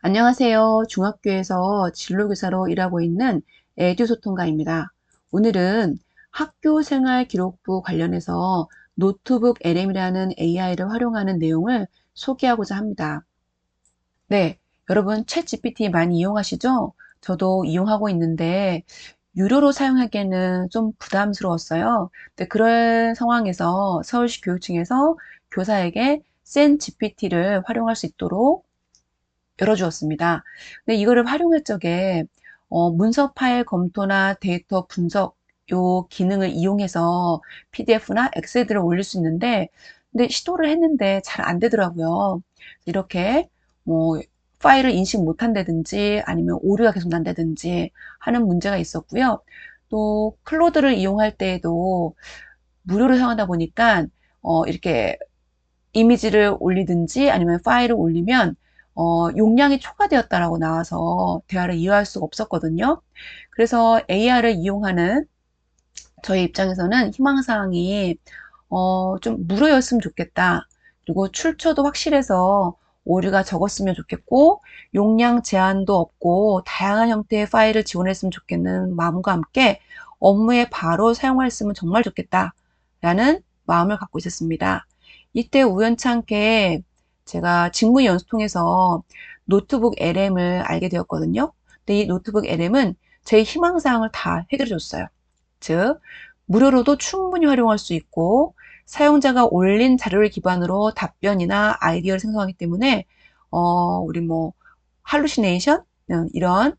안녕하세요. 중학교에서 진로교사로 일하고 있는 에듀소통가입니다. 오늘은 학교 생활 기록부 관련해서 노트북 LM이라는 AI를 활용하는 내용을 소개하고자 합니다. 네, 여러분 챗 GPT 많이 이용하시죠? 저도 이용하고 있는데 유료로 사용하기에는 좀 부담스러웠어요. 근데 그런 상황에서 서울시 교육청에서 교사에게 센 GPT를 활용할 수 있도록 열어주었습니다. 근데 이거를 활용할 적에 문서 파일 검토나 데이터 분석 요 기능을 이용해서 PDF나 엑셀들을 올릴 수 있는데 근데 시도를 했는데 잘 안 되더라고요. 이렇게 뭐 파일을 인식 못한다든지 아니면 오류가 계속 난다든지 하는 문제가 있었고요. 또 클로드를 이용할 때에도 무료로 사용하다 보니까 이렇게 이미지를 올리든지 아니면 파일을 올리면 용량이 초과되었다라고 나와서 대화를 이어할 수가 없었거든요. 그래서 AR을 이용하는 저희 입장에서는 희망사항이 좀 무료였으면 좋겠다. 그리고 출처도 확실해서 오류가 적었으면 좋겠고 용량 제한도 없고 다양한 형태의 파일을 지원했으면 좋겠는 마음과 함께 업무에 바로 사용할 수 있으면 정말 좋겠다 라는 마음을 갖고 있었습니다. 이때 우연찮게 제가 직무 연수통해서 노트북 LM을 알게 되었거든요. 근데 이 노트북 LM은 제 희망사항을 다 해결해 줬어요. 즉 무료로도 충분히 활용할 수 있고 사용자가 올린 자료를 기반으로 답변이나 아이디어를 생성하기 때문에 우리 뭐 할루시네이션 이런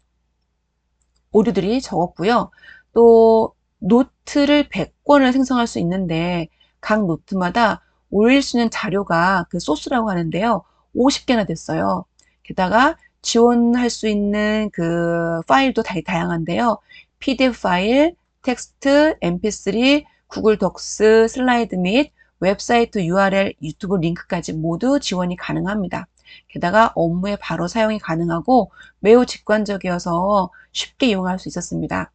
오류들이 적었고요. 또 노트를 100권을 생성할 수 있는데 각 노트마다 올릴 수 있는 자료가 그 소스라고 하는데요. 50개나 됐어요. 게다가 지원할 수 있는 그 파일도 다양한데요. PDF 파일, 텍스트, MP3, 구글 덕스, 슬라이드 및 웹사이트 URL, 유튜브 링크까지 모두 지원이 가능합니다. 게다가 업무에 바로 사용이 가능하고 매우 직관적이어서 쉽게 이용할 수 있었습니다.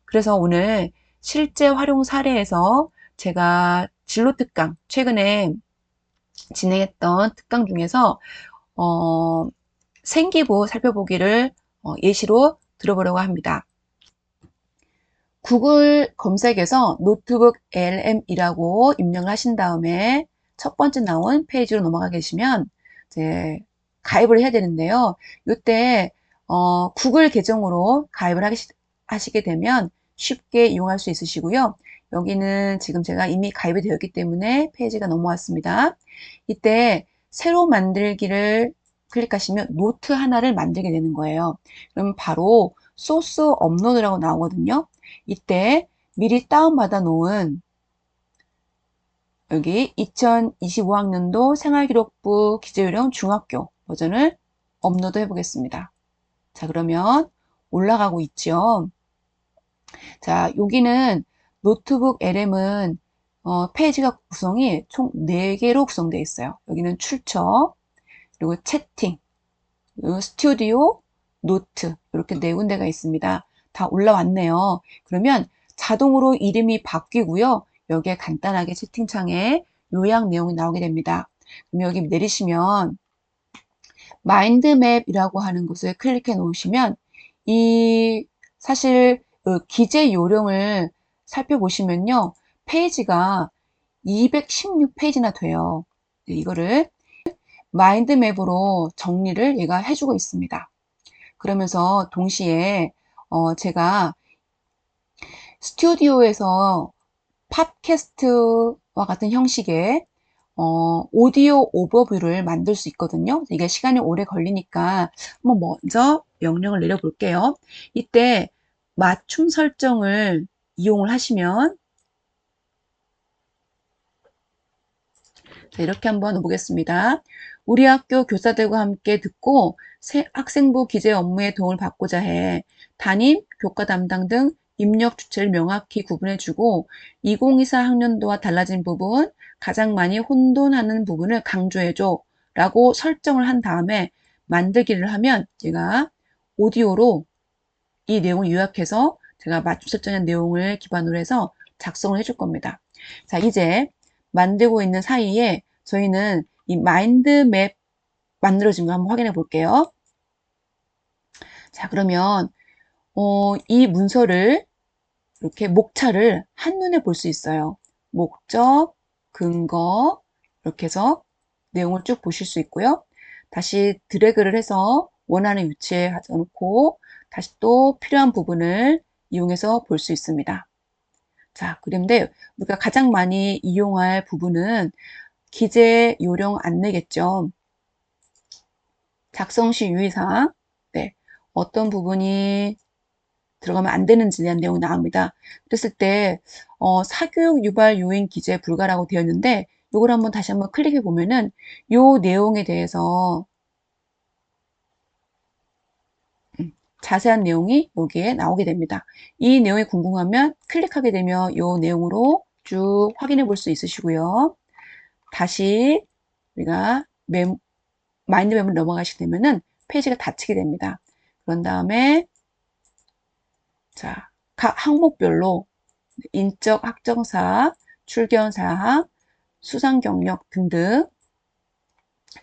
그래서 오늘 실제 활용 사례에서 제가 진로 특강, 최근에 진행했던 특강 중에서 생기부 살펴보기를 예시로 들어보려고 합니다. 구글 검색에서 노트북 LM이라고 입력을 하신 다음에 첫 번째 나온 페이지로 넘어가 계시면 이제 가입을 해야 되는데요. 이때 구글 계정으로 가입을 하시게 되면 쉽게 이용할 수 있으시고요. 여기는 지금 제가 이미 가입이 되었기 때문에 페이지가 넘어왔습니다. 이때 새로 만들기를 클릭하시면 노트 하나를 만들게 되는 거예요. 그럼 바로 소스 업로드라고 나오거든요. 이때 미리 다운받아 놓은 여기 2025학년도 생활기록부 기재요령 중학교 버전을 업로드 해 보겠습니다. 자, 그러면 올라가고 있죠. 자, 여기는 노트북 LM은 페이지가 구성이 총 4개로 구성되어 있어요. 여기는 출처, 그리고 채팅, 그리고 스튜디오, 노트 이렇게 4군데가 있습니다. 다 올라왔네요. 그러면 자동으로 이름이 바뀌고요. 여기에 간단하게 채팅창에 요약 내용이 나오게 됩니다. 그럼 여기 내리시면 마인드맵이라고 하는 곳을 클릭해 놓으시면 이 사실 기재 요령을 살펴보시면요. 페이지가 216페이지나 돼요. 이거를 마인드맵으로 정리를 얘가 해주고 있습니다. 그러면서 동시에 제가 스튜디오에서 팟캐스트와 같은 형식의 오디오 오버뷰를 만들 수 있거든요. 이게 시간이 오래 걸리니까 한번 먼저 명령을 내려볼게요. 이때 맞춤 설정을 이용을 하시면 자, 이렇게 한번 해보겠습니다. 우리 학교 교사들과 함께 듣고 학생부 기재 업무에 도움을 받고자 해 담임, 교과 담당 등 입력 주체를 명확히 구분해주고 2024 학년도와 달라진 부분, 가장 많이 혼돈하는 부분을 강조해줘 라고 설정을 한 다음에 만들기를 하면 제가 오디오로 이 내용을 요약해서 제가 맞춤 설정한 내용을 기반으로 해서 작성을 해줄 겁니다. 자, 이제 만들고 있는 사이에 저희는 이 마인드맵 만들어진 거 한번 확인해 볼게요. 자, 그러면 이 문서를 이렇게 목차를 한눈에 볼 수 있어요. 목적, 근거 이렇게 해서 내용을 쭉 보실 수 있고요. 다시 드래그를 해서 원하는 위치에 가져 놓고 다시 또 필요한 부분을 이용해서 볼 수 있습니다. 자, 그런데 우리가 가장 많이 이용할 부분은 기재 요령 안내겠죠. 작성 시 유의사항, 네, 어떤 부분이 들어가면 안 되는지에 대한 내용이 나옵니다. 그랬을 때 사교육 유발 요인 기재 불가라고 되어 있는데 이걸 한번 다시 한번 클릭해 보면은 이 내용에 대해서 자세한 내용이 여기에 나오게 됩니다. 이 내용이 궁금하면 클릭하게 되면 이 내용으로 쭉 확인해 볼 수 있으시고요. 다시 우리가 마인드 맵으로 넘어가시게 되면은 페이지가 닫히게 됩니다. 그런 다음에 자, 각 항목별로 인적 학정사, 출견사항, 수상 경력 등등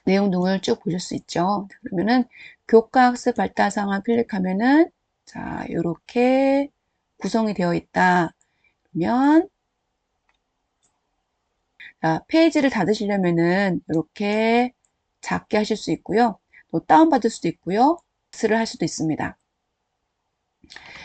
내용 등을 쭉 보실 수 있죠. 그러면은 교과 학습 발달 상황 클릭하면은 자, 이렇게 구성이 되어 있다. 그러면 자, 페이지를 닫으시려면은 이렇게 작게 하실 수 있고요. 또 다운받을 수도 있고요. X를 할 수도 있습니다.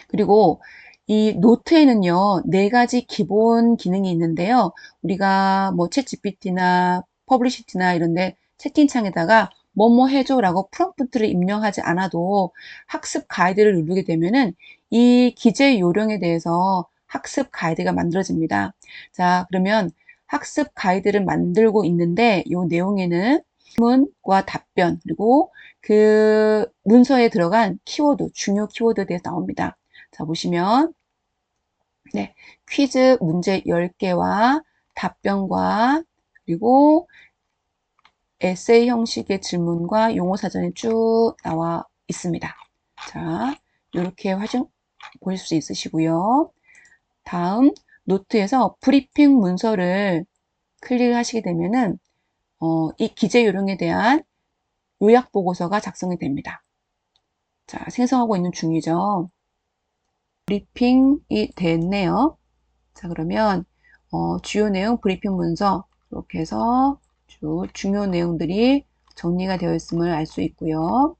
그리고 이 노트에는요, 4가지 기본 기능이 있는데요. 우리가 뭐 챗GPT나 퍼블리시티나 이런데 채팅창에다가 뭐뭐 해줘라고 프롬프트를 입력하지 않아도 학습 가이드를 누르게 되면은 이 기재 요령에 대해서 학습 가이드가 만들어집니다. 자, 그러면 학습 가이드를 만들고 있는데 이 내용에는 질문과 답변 그리고 그 문서에 들어간 키워드, 중요 키워드에 대해서 나옵니다. 자, 보시면 네, 퀴즈 문제 10개와 답변과 그리고 에세이 형식의 질문과 용어 사전이 쭉 나와 있습니다. 자, 이렇게 보실 수 있으시고요. 다음 노트에서 브리핑 문서를 클릭하시게 되면은 이 기재 요령에 대한 요약 보고서가 작성이 됩니다. 자, 생성하고 있는 중이죠. 브리핑이 됐네요. 자, 그러면 주요 내용 브리핑 문서 이렇게 해서 중요 내용들이 정리가 되어 있음을 알 수 있고요.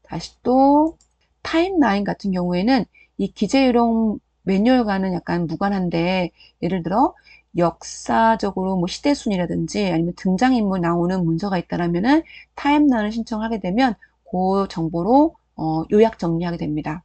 다시 또 타임라인 같은 경우에는 이 기재요령 매뉴얼과는 약간 무관한데 예를 들어 역사적으로 뭐 시대순이라든지 아니면 등장인물 나오는 문서가 있다라면은 타임라인을 신청하게 되면 그 정보로 요약 정리하게 됩니다.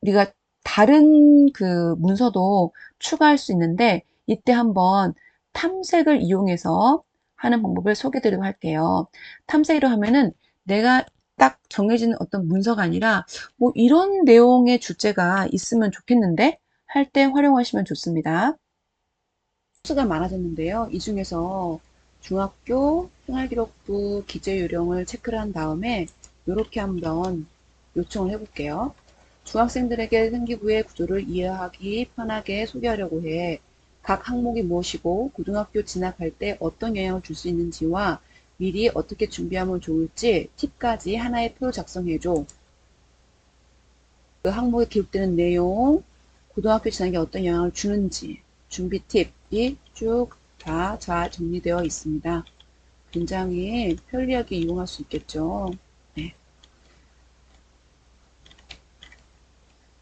우리가 다른 그 문서도 추가할 수 있는데 이때 한번 탐색을 이용해서 하는 방법을 소개해 드리도록 할게요. 탐색이라고 하면은 내가 딱 정해진 어떤 문서가 아니라 뭐 이런 내용의 주제가 있으면 좋겠는데 할 때 활용하시면 좋습니다. 수가 많아졌는데요. 이 중에서 중학교 생활기록부 기재 요령을 체크를 한 다음에 이렇게 한번 요청을 해볼게요. 중학생들에게 생기부의 구조를 이해하기 편하게 소개하려고 해. 각 항목이 무엇이고 고등학교 진학할 때 어떤 영향을 줄 수 있는지와 미리 어떻게 준비하면 좋을지 팁까지 하나의 표를 작성해줘. 그 항목에 기록되는 내용, 고등학교 진학에 어떤 영향을 주는지, 준비 팁이 쭉 다 잘 정리되어 있습니다. 굉장히 편리하게 이용할 수 있겠죠. 네.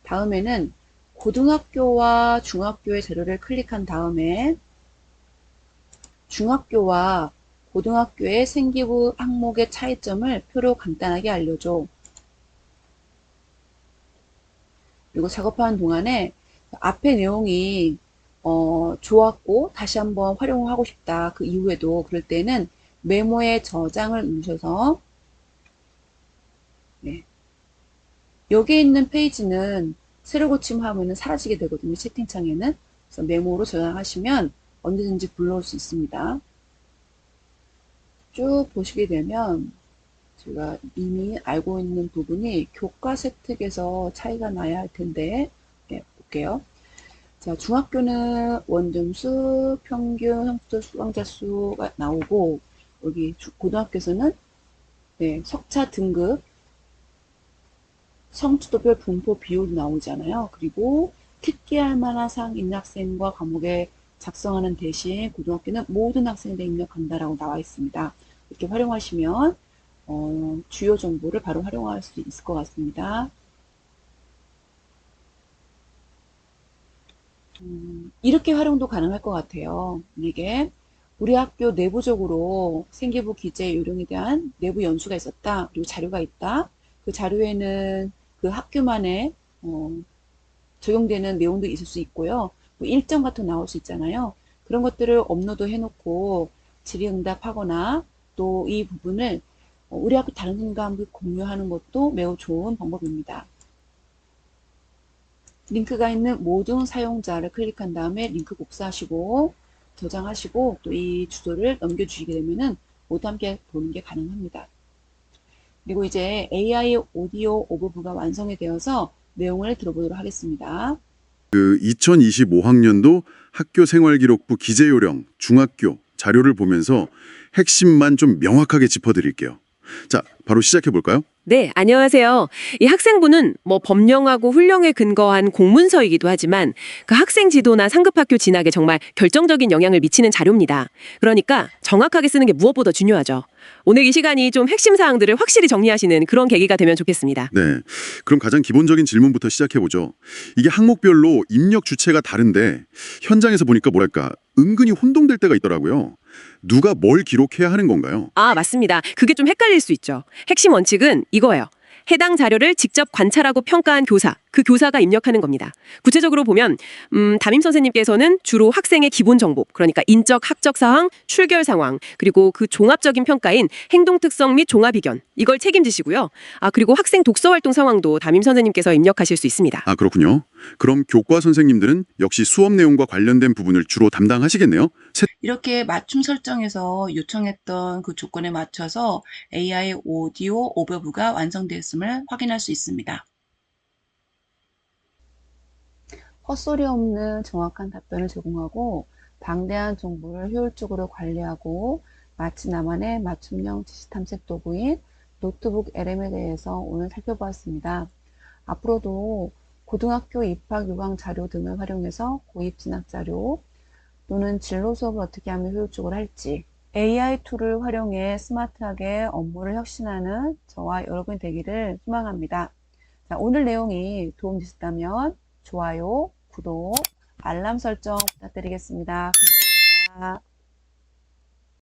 다음에는 고등학교와 중학교의 자료를 클릭한 다음에 중학교와 고등학교의 생기부 항목의 차이점을 표로 간단하게 알려줘. 그리고 작업하는 동안에 앞에 내용이 좋았고 다시 한번 활용을 하고 싶다. 그 이후에도 그럴 때는 메모에 저장을 누르셔서 네. 여기 있는 페이지는 새로 고침하면 사라지게 되거든요. 채팅창에는. 그래서 메모로 저장하시면 언제든지 불러올 수 있습니다. 쭉 보시게 되면 제가 이미 알고 있는 부분이 교과 세특에서 차이가 나야 할 텐데 네, 볼게요. 자, 중학교는 원점수, 평균, 성적 수강자 수가 나오고 여기 고등학교에서는 네, 석차 등급 성취도별 분포 비율도 나오잖아요. 그리고 특기할 만한 사항 있는 학생과 과목에 작성하는 대신 고등학교는 모든 학생들 입력한다라고 나와 있습니다. 이렇게 활용하시면 주요 정보를 바로 활용할 수 있을 것 같습니다. 이렇게 활용도 가능할 것 같아요. 이게 우리 학교 내부적으로 생기부 기재 요령에 대한 내부 연수가 있었다. 그리고 자료가 있다. 그 자료에는 그 학교만의 적용되는 내용도 있을 수 있고요. 뭐 일정 같은 거 나올 수 있잖아요. 그런 것들을 업로드 해놓고 질의응답하거나 또 이 부분을 우리 학교 다른 선생님과 함께 공유하는 것도 매우 좋은 방법입니다. 링크가 있는 모든 사용자를 클릭한 다음에 링크 복사하시고 저장하시고 또 이 주소를 넘겨주시게 되면은 모두 함께 보는 게 가능합니다. 그리고 이제 AI 오디오 오버뷰가 완성이 되어서 내용을 들어보도록 하겠습니다. 2025학년도 학교생활기록부 기재요령 중학교 자료를 보면서 핵심만 좀 명확하게 짚어드릴게요. 자, 바로 시작해 볼까요? 네, 안녕하세요. 이 학생부는 뭐 법령하고 훈령에 근거한 공문서이기도 하지만 그 학생 지도나 상급학교 진학에 정말 결정적인 영향을 미치는 자료입니다. 그러니까 정확하게 쓰는 게 무엇보다 중요하죠. 오늘 이 시간이 좀 핵심 사항들을 확실히 정리하시는 그런 계기가 되면 좋겠습니다. 네, 그럼 가장 기본적인 질문부터 시작해 보죠. 이게 항목별로 입력 주체가 다른데 현장에서 보니까 뭐랄까 은근히 혼동될 때가 있더라고요. 누가 뭘 기록해야 하는 건가요? 아, 맞습니다. 그게 좀 헷갈릴 수 있죠. 핵심 원칙은 이거예요. 해당 자료를 직접 관찰하고 평가한 교사, 그 교사가 입력하는 겁니다. 구체적으로 보면 담임 선생님께서는 주로 학생의 기본 정보, 그러니까 인적, 학적 사항, 출결 상황, 그리고 그 종합적인 평가인 행동 특성 및 종합 이견, 이걸 책임지시고요. 아, 그리고 학생 독서 활동 상황도 담임 선생님께서 입력하실 수 있습니다. 아, 그렇군요. 그럼 교과 선생님들은 역시 수업 내용과 관련된 부분을 주로 담당하시겠네요. 이렇게 맞춤 설정에서 요청했던 그 조건에 맞춰서 AI 오디오 오버뷰가 완성되었음을 확인할 수 있습니다. 헛소리 없는 정확한 답변을 제공하고 방대한 정보를 효율적으로 관리하고 마치 나만의 맞춤형 지식 탐색 도구인 노트북 LM에 대해서 오늘 살펴보았습니다. 앞으로도 고등학교 입학 요강 자료 등을 활용해서 고입 진학 자료 또는 진로 수업을 어떻게 하면 효율적으로 할지 AI 툴을 활용해 스마트하게 업무를 혁신하는 저와 여러분이 되기를 희망합니다. 자, 오늘 내용이 도움되셨다면 좋아요, 구독, 알람 설정 부탁드리겠습니다. 감사합니다.